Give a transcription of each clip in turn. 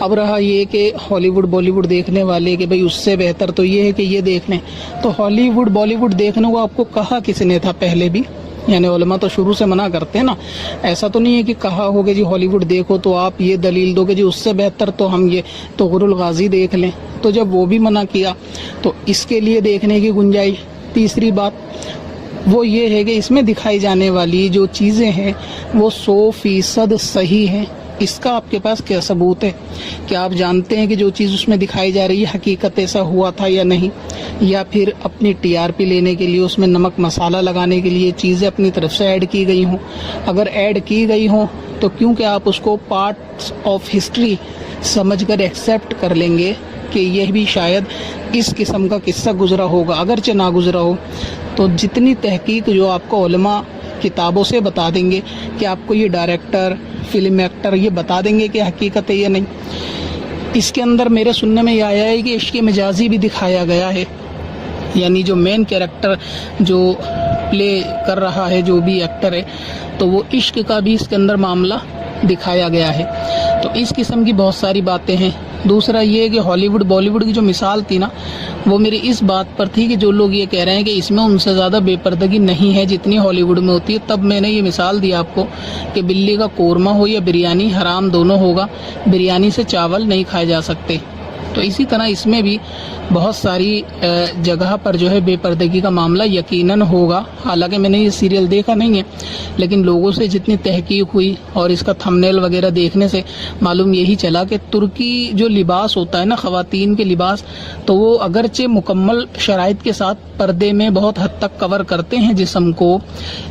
اب رہا یہ کہ ہالی ووڈ بالی ووڈ دیکھنے والے کہ بھئی اس سے بہتر تو یہ ہے کہ یہ دیکھ لیں، تو ہالی ووڈ بالی ووڈ دیکھنے کو آپ کو کہا کس نے تھا پہلے بھی؟ یعنی علماء تو شروع سے منع کرتے ہیں نا، ایسا تو نہیں ہے کہ کہا ہوگا جی ہالی ووڈ دیکھو تو آپ یہ دلیل دو کہ جی اس سے بہتر تو ہم یہ طغر الغازی دیکھ لیں، تو جب وہ بھی منع کیا تو اس کے لیے دیکھنے کی گنجائش۔ تیسری بات وہ یہ ہے کہ اس میں دکھائی جانے والی جو چیزیں ہیں وہ 100% صحیح ہیں۔ اس کا آپ کے پاس کیا ثبوت ہے؟ کیا آپ جانتے ہیں کہ جو چیز اس میں دکھائی جا رہی ہے حقیقت ایسا ہوا تھا یا نہیں، یا پھر اپنی TRP لینے کے لیے اس میں نمک مسالہ لگانے کے لیے چیزیں اپنی طرف سے ایڈ کی گئی ہوں؟ اگر ایڈ کی گئی ہوں تو کیونکہ آپ اس کو پارٹس آف ہسٹری سمجھ کر ایکسیپٹ کر لیں گے کہ یہ بھی شاید اس قسم کا قصہ گزرا ہوگا، اگرچہ نہ گزرا ہو، تو جتنی تحقیق جو آپ کو علماء کتابوں سے بتا دیں گے کہ آپ کو یہ ڈائریکٹر فلم ایکٹر یہ بتا دیں گے کہ حقیقت ہے یا نہیں۔ اس کے اندر میرے سننے میں یہ آیا ہے کہ عشق مجازی بھی دکھایا گیا ہے، یعنی جو مین کیریکٹر جو پلے کر رہا ہے جو بھی ایکٹر ہے تو وہ عشق کا بھی اس کے اندر معاملہ دکھایا گیا ہے۔ تو اس قسم کی بہت ساری باتیں ہیں۔ دوسرا یہ کہ ہالی ووڈ بالی ووڈ کی جو مثال تھی نا وہ میری اس بات پر تھی کہ جو لوگ یہ کہہ رہے ہیں کہ اس میں ان سے زیادہ بے پردگی نہیں ہے جتنی ہالی ووڈ میں ہوتی ہے، تب میں نے یہ مثال دی آپ کو کہ بلی کا قورمہ ہو یا بریانی حرام دونوں ہوگا، بریانی سے چاول نہیں کھائے جا سکتے۔ تو اسی طرح اس میں بھی بہت ساری جگہ پر جو ہے بے پردگی کا معاملہ یقیناً ہوگا، حالانکہ میں نے یہ سیریل دیکھا نہیں ہے، لیکن لوگوں سے جتنی تحقیق ہوئی اور اس کا تھمبنیل وغیرہ دیکھنے سے معلوم یہی چلا کہ ترکی جو لباس ہوتا ہے نا خواتین کے لباس، تو وہ اگرچہ مکمل شرائط کے ساتھ پردے میں بہت حد تک کور کرتے ہیں جسم کو،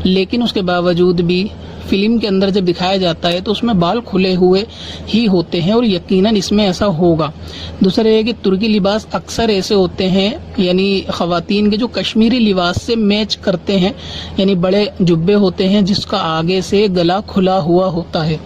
لیکن اس کے باوجود بھی فلم کے اندر جب دکھایا جاتا ہے تو اس میں بال کھلے ہوئے ہی ہوتے ہیں، اور یقیناً اس میں ایسا ہوگا۔ دوسرا یہ کہ ترکی لباس اکثر ایسے ہوتے ہیں یعنی خواتین کے جو کشمیری لباس سے میچ کرتے ہیں، یعنی بڑے جبے ہوتے ہیں جس کا آگے سے گلا کھلا ہوا ہوتا ہے۔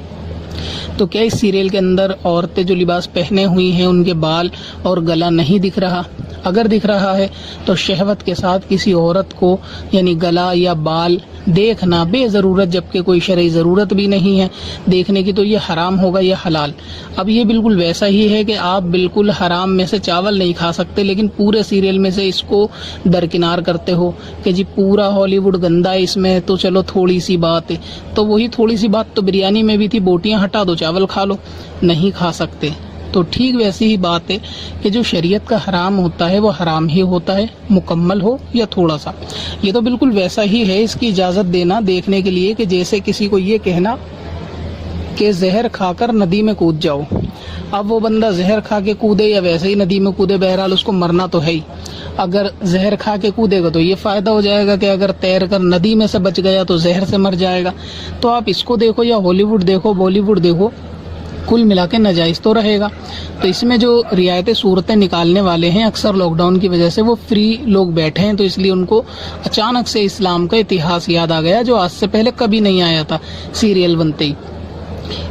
تو کیا اس سیریل کے اندر عورتیں جو لباس پہنے ہوئی ہیں ان کے بال اور گلا نہیں دکھ رہا؟ اگر دکھ رہا ہے تو شہوت کے ساتھ کسی عورت کو یعنی گلا یا بال دیکھنا بے ضرورت، جبکہ کوئی شرعی ضرورت بھی نہیں ہے دیکھنے کی، تو یہ حرام ہوگا یا حلال؟ اب یہ بالکل ویسا ہی ہے کہ آپ بالکل حرام میں سے چاول نہیں کھا سکتے لیکن پورے سیریل میں سے اس کو درکنار کرتے ہو کہ جی پورا ہالی ووڈ گندا ہے اس میں، تو چلو تھوڑی سی بات ہے، تو وہی تھوڑی سی بات تو بریانی میں بھی تھی، بوٹیاں ہٹا دو چاول کھا لو، نہیں کھا سکتے۔ تو ٹھیک ویسی ہی بات ہے کہ جو شریعت کا حرام ہوتا ہے وہ حرام ہی ہوتا ہے، مکمل ہو یا تھوڑا سا۔ یہ تو بالکل ویسا ہی ہے اس کی اجازت دینا دیکھنے کے لیے کہ جیسے کسی کو یہ کہنا کہ زہر کھا کر ندی میں کود جاؤ۔ اب وہ بندہ زہر کھا کے کودے یا ویسے ہی ندی میں کودے، بہرحال اس کو مرنا تو ہے ہی۔ اگر زہر کھا کے کودے گا تو یہ فائدہ ہو جائے گا کہ اگر تیر کر ندی میں سے بچ گیا تو زہر سے مر جائے گا۔ تو آپ اس کو دیکھو یا ہالی ووڈ دیکھو بالی ووڈ دیکھو، کل ملا کے ناجائز تو رہے گا۔ تو اس میں جو رعایتی صورتیں نکالنے والے ہیں اکثر لاک ڈاؤن کی وجہ سے وہ فری لوگ بیٹھے ہیں، تو اس لیے ان کو اچانک سے اسلام کا اتہاس یاد آ گیا جو آج سے پہلے کبھی نہیں آیا تھا سیریل بنتے ہی۔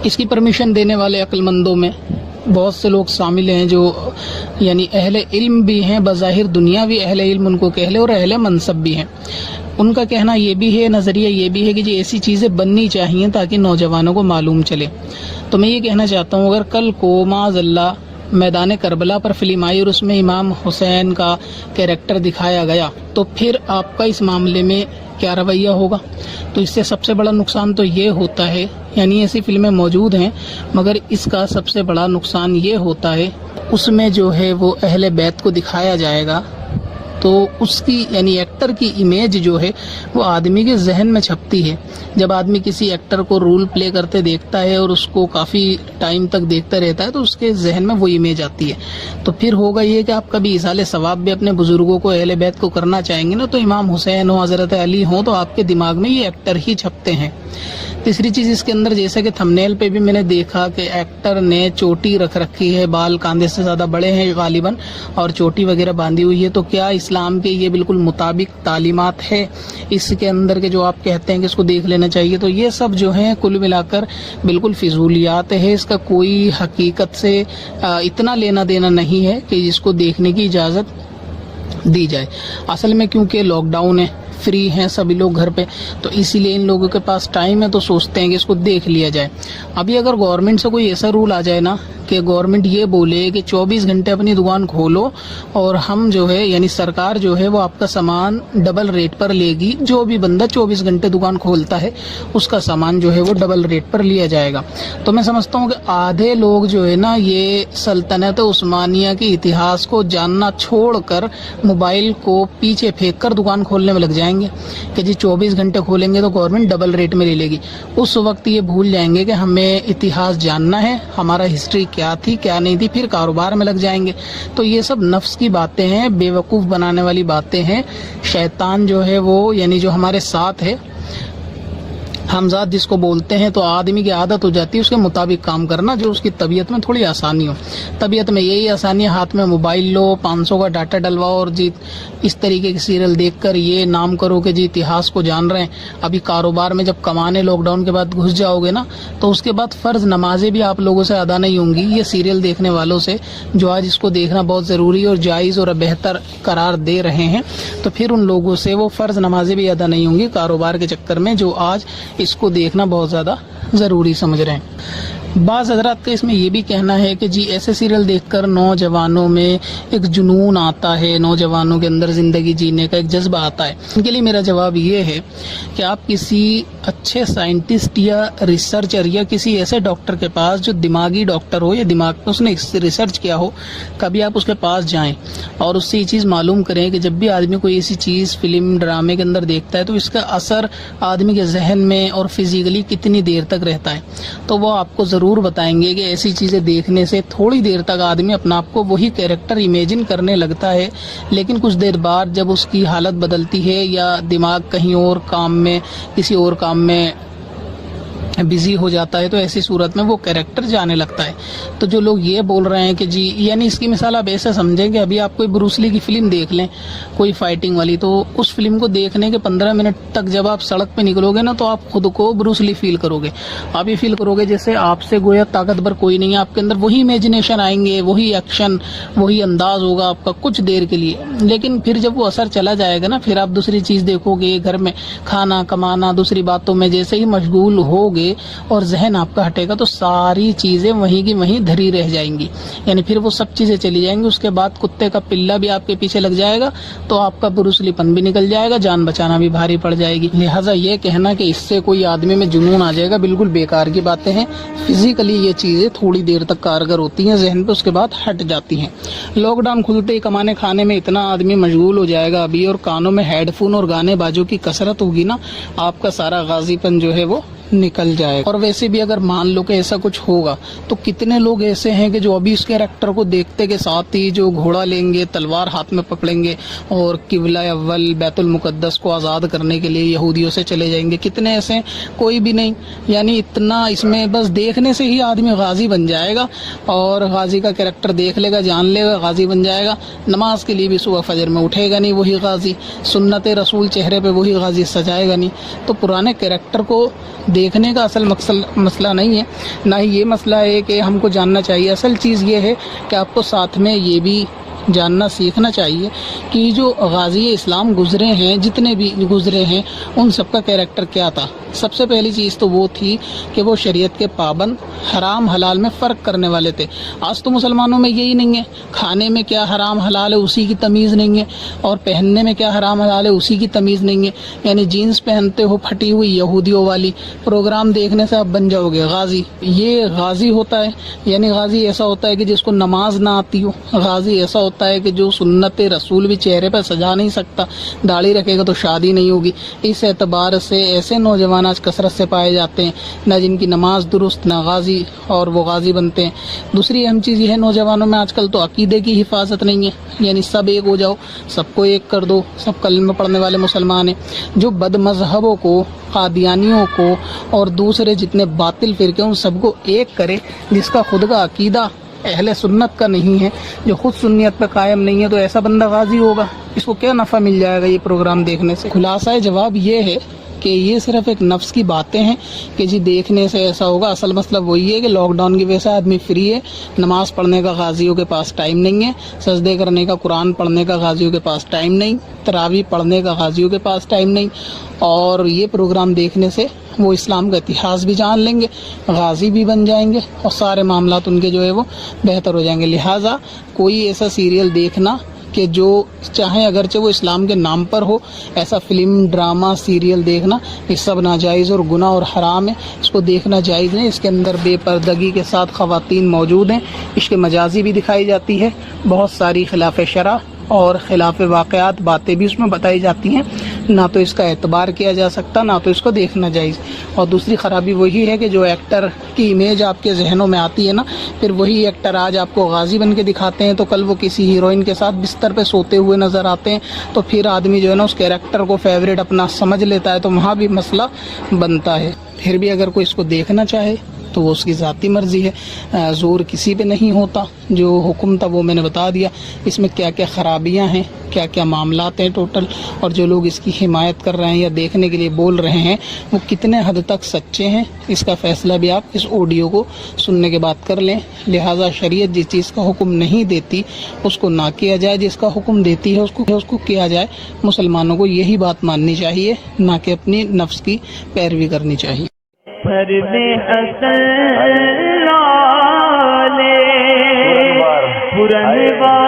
اس کی پرمیشن دینے والے عقل مندوں میں بہت سے لوگ شامل ہیں جو یعنی اہل علم بھی ہیں، بظاہر دنیاوی اہل علم ان کو کہہ لے، اور اہل منصب بھی ہیں۔ ان کا کہنا یہ بھی ہے، نظریہ یہ بھی ہے کہ جی ایسی چیزیں بننی چاہیے تاکہ نوجوانوں کو معلوم چلے۔ تو میں یہ کہنا چاہتا ہوں اگر کل کو معاذ اللہ میدان کربلا پر فلم آئی اور اس میں امام حسین کا کیریکٹر دکھایا گیا تو پھر آپ کا اس معاملے میں کیا رویہ ہوگا؟ تو اس سے سب سے بڑا نقصان تو یہ ہوتا ہے، یعنی ایسی فلمیں موجود ہیں مگر اس کا سب سے بڑا نقصان یہ ہوتا ہے اس میں جو ہے وہ اہل بیت کو دکھایا جائے گا تو اس کی یعنی ایکٹر کی امیج جو ہے وہ آدمی کے ذہن میں چھپتی ہے۔ جب آدمی کسی ایکٹر کو رول پلے کرتے دیکھتا ہے اور اس کو کافی ٹائم تک دیکھتا رہتا ہے تو اس کے ذہن میں وہ امیج آتی ہے۔ تو پھر ہوگا یہ کہ آپ کبھی ایصال ثواب بھی اپنے بزرگوں کو اہل بیت کو کرنا چاہیں گے نا تو امام حسین ہو حضرت علی ہوں تو آپ کے دماغ میں یہ ایکٹر ہی چھپتے ہیں۔ تیسری چیز اس کے اندر جیسا کہ تھمبنیل پہ بھی میں نے دیکھا کہ ایکٹر نے چوٹی رکھ رکھی ہے، بال کاندھے سے زیادہ بڑے ہیں غالباً اور چوٹی وغیرہ باندھی ہوئی ہے، تو کیا اسلام کے یہ بالکل مطابق تعلیمات ہے اس کے اندر کے جو آپ کہتے ہیں کہ اس کو دیکھ لینا چاہیے؟ تو یہ سب جو ہیں کل ملا کر بالکل فضولیات ہے، اس کا کوئی حقیقت سے اتنا لینا دینا نہیں ہے کہ اس کو دیکھنے کی اجازت دی جائے۔ اصل میں کیونکہ لاک ڈاؤن ہے، فری ہیں سبھی لوگ گھر پہ، تو اسی لیے ان لوگوں کے پاس ٹائم ہے تو سوچتے ہیں کہ اس کو دیکھ لیا جائے۔ ابھی اگر گورنمنٹ سے کوئی ایسا رول آ جائے نا کہ گورنمنٹ یہ بولے کہ 24 گھنٹے اپنی دکان کھولو اور ہم جو ہے یعنی سرکار جو ہے وہ آپ کا سامان ڈبل ریٹ پر لے گی. جو بھی بندہ 24 گھنٹے دکان کھولتا ہے اس کا سامان جو ہے وہ ڈبل ریٹ پر لیا جائے گا. تو میں سمجھتا ہوں کہ آدھے لوگ جو ہے نا یہ سلطنت عثمانیہ کے اتہاس کو جاننا چھوڑ کر موبائل کو پیچھے پھینک کر دکان کھولنے میں لگ جائیں گے کہ جی 24 گھنٹے کھولیں گے تو گورنمنٹ ڈبل ریٹ میں لے لے گی. اس وقت یہ بھول جائیں گے کہ ہمیں اتہاس جاننا ہے, ہمارا ہسٹری کیا تھی کیا نہیں تھی, پھر کاروبار میں لگ جائیں گے. تو یہ سب نفس کی باتیں ہیں, بے وقوف بنانے والی باتیں ہیں. شیطان جو ہے وہ یعنی جو ہمارے ساتھ ہے, ہمزاد جس کو بولتے ہیں, تو آدمی کی عادت ہو جاتی ہے اس کے مطابق کام کرنا جو اس کی طبیعت میں تھوڑی آسانی ہو. طبیعت میں یہی آسانی ہے, ہاتھ میں موبائل لو, 500 کا ڈاٹا ڈلواؤ اور جی اس طریقے کے سیریل دیکھ کر یہ نام کرو کہ جی اتہاس کو جان رہے ہیں. ابھی کاروبار میں جب کمانے لاک ڈاؤن کے بعد گھس جاؤ گے نا تو اس کے بعد فرض نمازیں بھی آپ لوگوں سے ادا نہیں ہوں گی یہ سیریل دیکھنے والوں سے, جو آج اس کو دیکھنا بہت ضروری اور جائز اور بہتر قرار دے رہے ہیں. تو پھر ان لوگوں سے وہ فرض نمازیں بھی ادا نہیں ہوں گی کاروبار کے چکر میں, جو آج اس کو دیکھنا بہت زیادہ ضروری سمجھ رہے ہیں. بعض حضرات کا اس میں یہ بھی کہنا ہے کہ جی ایسے سیریل دیکھ کر نوجوانوں میں ایک جنون آتا ہے, نوجوانوں کے اندر زندگی جینے کا ایک جذبہ آتا ہے. ان کے لیے میرا جواب یہ ہے کہ آپ کسی اچھے سائنٹسٹ یا ریسرچر یا کسی ایسے ڈاکٹر کے پاس جو دماغی ڈاکٹر ہو یا دماغ پہ اس نے ریسرچ کیا ہو, کبھی آپ اس کے پاس جائیں اور اس سے یہ چیز معلوم کریں کہ جب بھی آدمی کوئی ایسی چیز فلم ڈرامے کے اندر دیکھتا ہے تو اس کا اثر آدمی کے ذہن میں اور فزیکلی کتنی دیر تک رہتا ہے. تو وہ آپ کو ضرور بتائیں گے کہ ایسی چیزیں دیکھنے سے تھوڑی دیر تک آدمی اپنا آپ کو وہی کیریکٹر امیجن کرنے لگتا ہے, لیکن کچھ دیر بعد جب اس کی حالت بدلتی ہے یا دماغ کہیں اور کام میں کسی اور کام میں بزی ہو جاتا ہے تو ایسی صورت میں وہ کیریکٹر جانے لگتا ہے. تو جو لوگ یہ بول رہے ہیں کہ جی یعنی اس کی مثال آپ ایسے سمجھیں کہ ابھی آپ کوئی بروس لی کی فلم دیکھ لیں, کوئی فائٹنگ والی, تو اس فلم کو دیکھنے کے 15 منٹ تک جب آپ سڑک پہ نکلو گے نا تو آپ خود کو بروس لی فیل کرو گے. آپ یہ فیل کرو گے جیسے آپ سے گویا طاقتور کوئی نہیں ہے, آپ کے اندر وہی امیجنیشن آئیں گے, وہی ایکشن, وہی انداز ہوگا آپ کا کچھ دیر کے لیے. لیکن پھر جب وہ اثر چلا جائے گا نا پھر آپ دوسری چیز دیکھو گے, گھر میں کھانا کمانا دوسری باتوں میں جیسے ہی مشغول ہوگے اور ذہن آپ کا ہٹے گا تو ساری چیزیں وہیں کی وہیں دھری رہ جائیں گی, یعنی پھر وہ سب چیزیں چلی جائیں گی. اس کے بعد کتے کا پلہ بھی آپ کے پیچھے لگ جائے گا تو آپ کا بروسلی پن بھی نکل جائے گا, جان بچانا بھی بھاری پڑ جائے گی. لہٰذا یہ کہنا کہ اس سے کوئی آدمی میں جنون آ جائے گا بالکل بیکار کی باتیں ہیں. فزیکلی یہ چیزیں تھوڑی دیر تک کارگر ہوتی ہیں ذہن پہ, اس کے بعد ہٹ جاتی ہیں. لاک ڈاؤن کھلتے ہی کمانے کھانے میں اتنا آدمی مشغول ہو جائے گا ابھی, اور کانوں میں ہیڈ فون اور گانے بازوں کی کثرت ہوگی نا, آپ کا سارا غازی پن جو ہے وہ نکل جائے. اور ویسے بھی اگر مان لو کہ ایسا کچھ ہوگا تو کتنے لوگ ایسے ہیں کہ جو ابھی اس کیریکٹر کو دیکھتے کے ساتھ ہی جو گھوڑا لیں گے, تلوار ہاتھ میں پکڑیں گے اور قبلہ اول بیت المقدس کو آزاد کرنے کے لیے یہودیوں سے چلے جائیں گے. کتنے ایسے ہیں؟ کوئی بھی نہیں. یعنی اتنا اس میں بس دیکھنے سے ہی آدمی غازی بن جائے گا, اور غازی کا کیریکٹر دیکھ لے گا, جان لے گا, غازی بن جائے گا. نماز کے لیے بھی صبح فجر میں اٹھے گا نہیں وہی غازی, سنت رسول چہرے پہ وہی غازی سجائے گا نہیں. تو پرانے کیریکٹر کو دیکھنے کا اصل مسئلہ نہیں ہے, نہ ہی یہ مسئلہ ہے کہ ہم کو جاننا چاہیے. اصل چیز یہ ہے کہ آپ کو ساتھ میں یہ بھی جاننا سیکھنا چاہیے کہ جو غازی اسلام گزرے ہیں, جتنے بھی گزرے ہیں, ان سب کا کیریکٹر کیا تھا. سب سے پہلی چیز تو وہ تھی کہ وہ شریعت کے پابند, حرام حلال میں فرق کرنے والے تھے. آج تو مسلمانوں میں یہی نہیں ہے, کھانے میں کیا حرام حلال ہے اسی کی تمیز نہیں ہے, اور پہننے میں کیا حرام حلال ہے اسی کی تمیز نہیں ہے. یعنی جینس پہنتے ہو پھٹی ہوئی یہودیوں والی, پروگرام دیکھنے سے آپ بن جاؤ گے غازی. یہ غازی ہوتا ہے. یعنی غازی ایسا ہوتا ہے کہ جس کو نماز نہ آتی ہو, غازی ایسا ہوتا ہے کہ جو سنت رسول بھی چہرے پہ سجا نہیں سکتا, داڑھی رکھے گا تو شادی نہیں ہوگی. اس اعتبار سے ایسے نوجوان آج کثرت سے پائے جاتے ہیں, نہ جن کی نماز درست, نہ غازی, اور وہ غازی بنتے ہیں. دوسری اہم چیز یہ ہے نوجوانوں میں آج کل تو عقیدے کی حفاظت نہیں ہے. یعنی سب ایک ہو جاؤ, سب کو ایک کر دو, سب کلمہ پڑھنے والے مسلمان ہیں. جو بد مذہبوں کو, قادیانیوں کو اور دوسرے جتنے باطل فرقے ان سب کو ایک کرے, جس کا خود کا عقیدہ اہل سنت کا نہیں ہے, جو خود سنیت پہ قائم نہیں ہے, تو ایسا بندہ غازی ہوگا. اس کو کیا نفع مل جائے گا یہ پروگرام دیکھنے سے؟ خلاصہ جواب یہ ہے کہ یہ صرف ایک نفس کی باتیں ہیں کہ جی دیکھنے سے ایسا ہوگا. اصل مسئلہ وہی ہے کہ لاک ڈاؤن کی وجہ سے آدمی فری ہے, نماز پڑھنے کا غازیوں کے پاس ٹائم نہیں ہے, سجدے کرنے کا, قرآن پڑھنے کا غازیوں کے پاس ٹائم نہیں, تراویح پڑھنے کا غازیوں کے پاس ٹائم نہیں, اور یہ پروگرام دیکھنے سے وہ اسلام کا اتہاس بھی جان لیں گے, غازی بھی بن جائیں گے, اور سارے معاملات ان کے جو ہے وہ بہتر ہو جائیں گے. لہٰذا کوئی ایسا سیریل دیکھنا کہ جو چاہے اگرچہ وہ اسلام کے نام پر ہو, ایسا فلم, ڈرامہ, سیریل دیکھنا یہ سب ناجائز اور گناہ اور حرام ہے, اس کو دیکھنا جائز نہیں. اس کے اندر بے پردگی کے ساتھ خواتین موجود ہیں, عشق مجازی بھی دکھائی جاتی ہے, بہت ساری خلاف شرع اور خلاف واقعات باتیں بھی اس میں بتائی جاتی ہیں. نہ تو اس کا اعتبار کیا جا سکتا, نہ تو اس کو دیکھنا جائز. اور دوسری خرابی وہی ہے کہ جو ایکٹر کی امیج آپ کے ذہنوں میں آتی ہے نا, پھر وہی ایکٹر آج آپ کو غازی بن کے دکھاتے ہیں تو کل وہ کسی ہیروئن کے ساتھ بستر پہ سوتے ہوئے نظر آتے ہیں, تو پھر آدمی جو ہے نا اس کیریکٹر کو فیوریٹ اپنا سمجھ لیتا ہے, تو وہاں بھی مسئلہ بنتا ہے. پھر بھی اگر کوئی اس کو دیکھنا چاہے تو وہ اس کی ذاتی مرضی ہے, زور کسی پہ نہیں ہوتا. جو حکم تھا وہ میں نے بتا دیا, اس میں کیا کیا خرابیاں ہیں, کیا کیا معاملات ہیں ٹوٹل, اور جو لوگ اس کی حمایت کر رہے ہیں یا دیکھنے کے لیے بول رہے ہیں وہ کتنے حد تک سچے ہیں, اس کا فیصلہ بھی آپ اس آڈیو کو سننے کے بعد کر لیں. لہٰذا شریعت جس چیز کا حکم نہیں دیتی اس کو نہ کیا جائے, جس کا حکم دیتی ہے اس کو کیا جائے. مسلمانوں کو یہی بات ماننی چاہیے, نہ کہ اپنی نفس کی پیروی کرنی چاہیے. پرن